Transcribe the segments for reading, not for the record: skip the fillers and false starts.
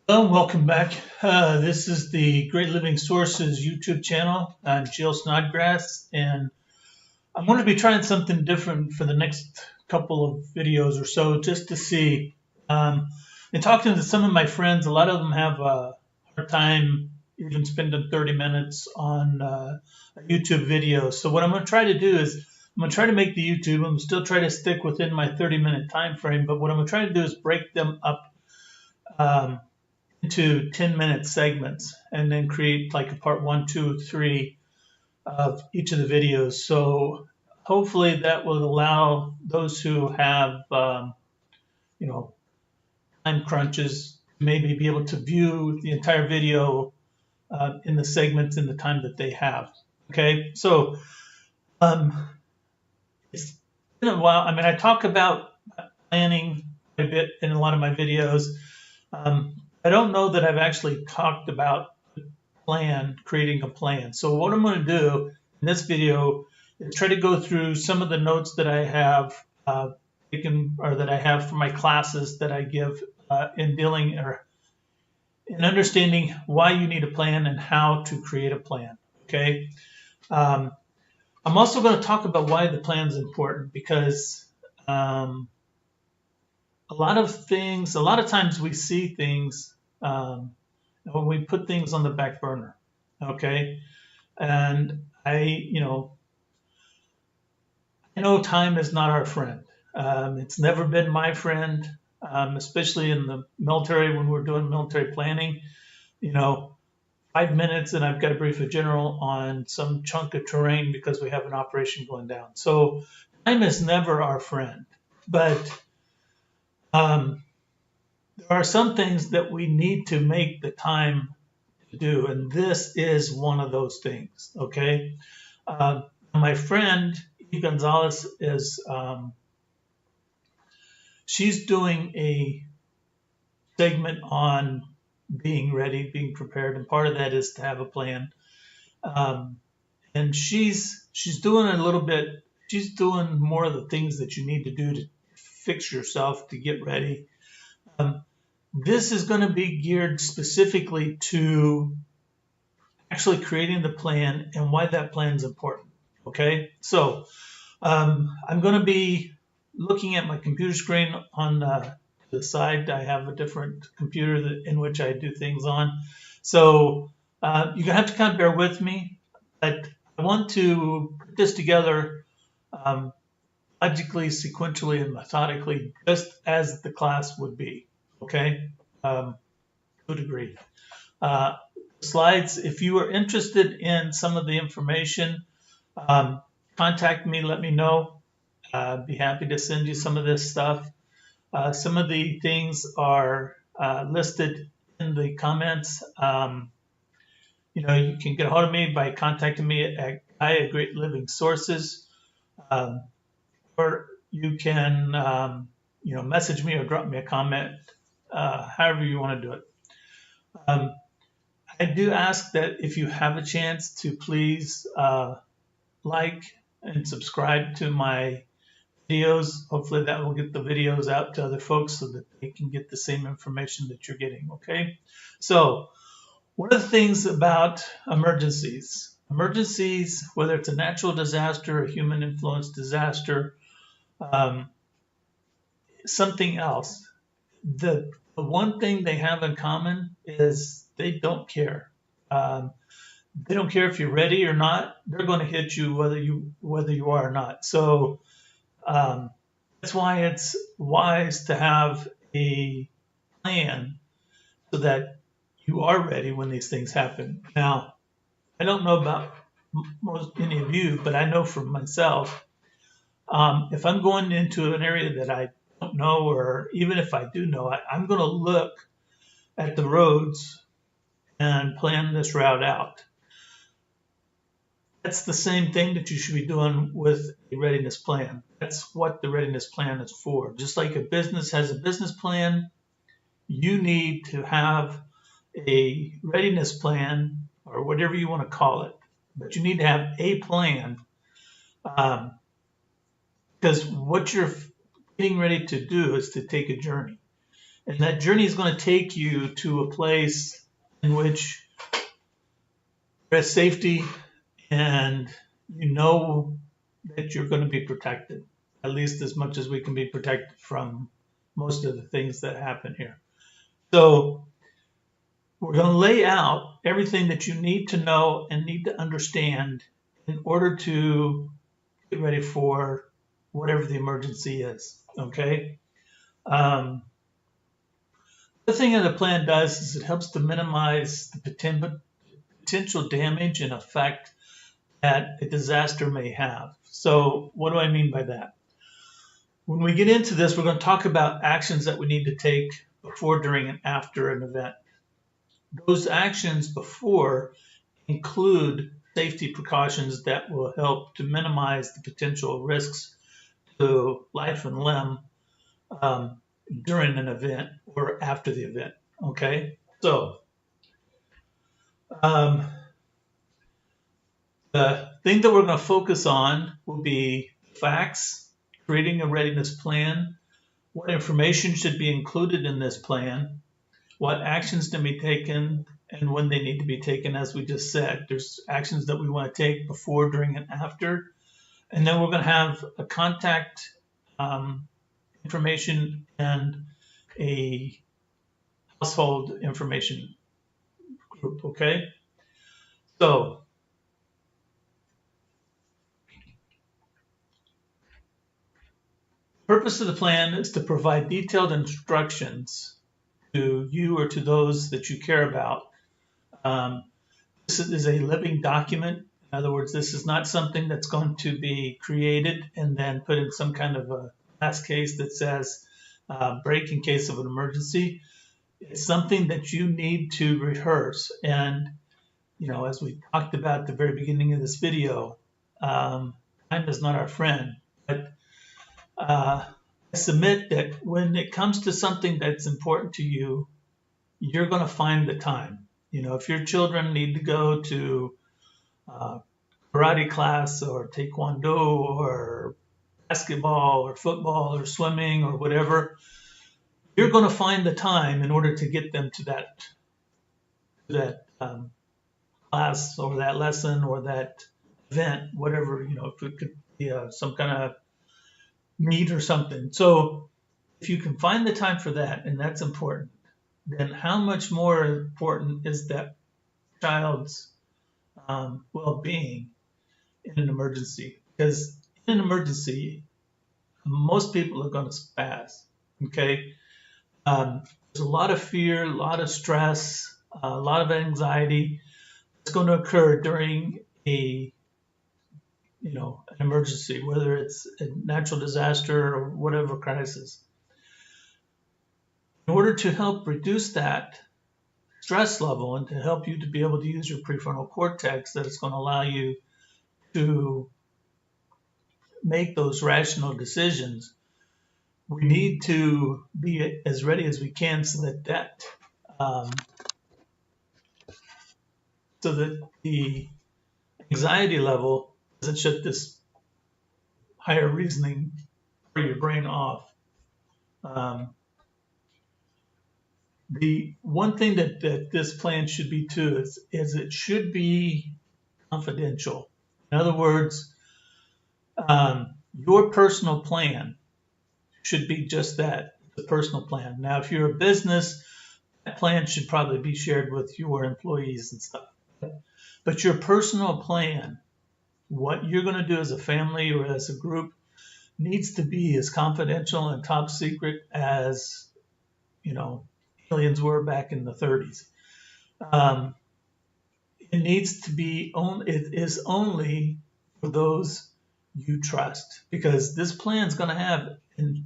Hello and welcome back. This is the Great Living Sources YouTube channel. I'm Jill Snodgrass, and I'm going to be trying something different for the next couple of videos or so, just to see. And talking to some of my friends, a lot of them have a hard time even spending 30 minutes on a YouTube video. So what I'm going to try to do is I'm going to try to make the YouTube. I'm still trying to stick within my 30-minute time frame, but what I'm going to try to do is break them up into 10-minute segments and then create like a part 1, 2, 3 of each of the videos. So hopefully that will allow those who have, time crunches, maybe be able to view the entire video in the segments in the time that they have. Okay, so it's been a while. I mean, I talk about planning a bit in a lot of my videos. I don't know that I've actually talked about creating a plan. So what I'm going to do in this video is try to go through some of the notes that I have taken or that I have for my classes that I give in dealing or in understanding why you need a plan and how to create a plan. Okay. I'm also going to talk about why the plan is important because a lot of times we see things when we put things on the back burner, okay? And I know time is not our friend. It's never been my friend, especially in the military when we're doing military planning. 5 minutes and I've got to brief a general on some chunk of terrain because we have an operation going down. So time is never our friend, but there are some things that we need to make the time to do, and this is one of those things, okay? My friend, E. Gonzalez, she's doing a segment on being ready, being prepared, and part of that is to have a plan. And she's doing she's doing more of the things that you need to do to fix yourself, to get ready. This is going to be geared specifically to actually creating the plan and why that plan is important. Okay, so I'm going to be looking at my computer screen on the side. I have a different computer in which I do things on. So you're going to have to kind of bear with me, but I want to put this together logically, sequentially, and methodically, just as the class would be. Okay, to a degree. Slides, if you are interested in some of the information, contact me, let me know. I'd be happy to send you some of this stuff. Some of the things are listed in the comments. You can get a hold of me by contacting me at Great Living Sources, or you can message me or drop me a comment. However you want to do it. I do ask that if you have a chance to please like and subscribe to my videos. Hopefully that will get the videos out to other folks so that they can get the same information that you're getting, okay? So one of the things about emergencies, whether it's a natural disaster, a human influenced disaster, something else, the one thing they have in common is they don't care. They don't care if you're ready or not. They're going to hit you whether you are or not. So that's why it's wise to have a plan so that you are ready when these things happen. Now, I don't know about any of you, but I know for myself, if I'm going into an area that I don't know, or even if I do know, I'm going to look at the roads and plan this route out. That's the same thing that you should be doing with a readiness plan. That's what the readiness plan is for. Just like a business has a business plan, you need to have a readiness plan, or whatever you want to call it, but you need to have a plan, because what you're getting ready to do is to take a journey. And that journey is going to take you to a place in which there's safety and you know that you're going to be protected, at least as much as we can be protected from most of the things that happen here. So we're going to lay out everything that you need to know and need to understand in order to get ready for whatever the emergency is, okay? The thing that the plan does is it helps to minimize the potential damage and effect that a disaster may have. So what do I mean by that? When we get into this, we're going to talk about actions that we need to take before, during, and after an event. Those actions before include safety precautions that will help to minimize the potential risks to life and limb during an event or after the event, okay? So the thing that we're going to focus on will be facts, creating a readiness plan, what information should be included in this plan, what actions to be taken, and when they need to be taken, as we just said. There's actions that we want to take before, during, and after. And then we're going to have a contact information and a household information group, okay? So the purpose of the plan is to provide detailed instructions to you or to those that you care about. This is a living document. In other words, this is not something that's going to be created and then put in some kind of a last case that says break in case of an emergency. It's something that you need to rehearse. And, you know, as we talked about at the very beginning of this video, time is not our friend. But I submit that when it comes to something that's important to you, you're going to find the time. You know, if your children need to go to karate class or taekwondo or basketball or football or swimming or whatever, you're going to find the time in order to get them to that class or that lesson or that event, whatever, you know, if it could be some kind of meet or something. So if you can find the time for that, and that's important, then how much more important is that child's well-being in an emergency? Because in an emergency, most people are going to spaz, okay? There's a lot of fear, a lot of stress, a lot of anxiety that's going to occur during an emergency, whether it's a natural disaster or whatever crisis. In order to help reduce that stress level and to help you to be able to use your prefrontal cortex, that is going to allow you to make those rational decisions, we need to be as ready as we can so that the anxiety level doesn't shut this higher reasoning part of your brain off. The one thing that this plan should be too is it should be confidential. In other words, your personal plan should be just that, the personal plan. Now, if you're a business, that plan should probably be shared with your employees and stuff. But your personal plan, what you're going to do as a family or as a group, needs to be as confidential and top secret as, you know, aliens were back in the 30s. It needs to be it is only for those you trust, because this plan is going to have and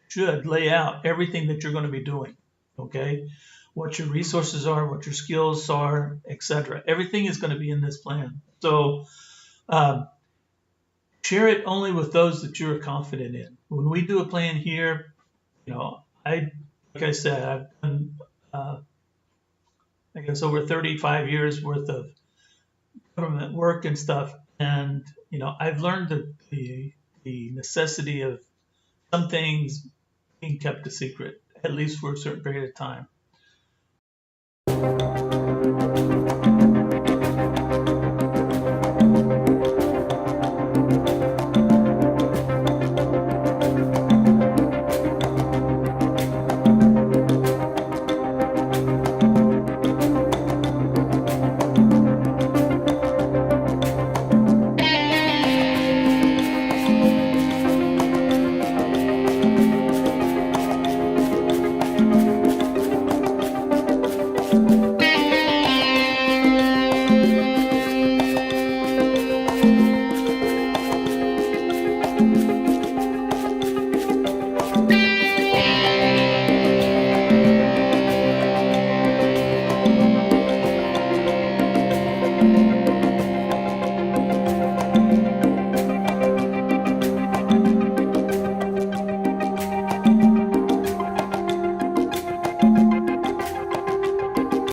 should lay out everything that you're going to be doing, okay? What your resources are, what your skills are, etc. Everything is going to be in this plan. So share it only with those that you're confident in. When we do a plan here, you know, like I said, I've done, I guess, over 35 years worth of government work and stuff. And, you know, I've learned the necessity of some things being kept a secret. at least for a certain period of time.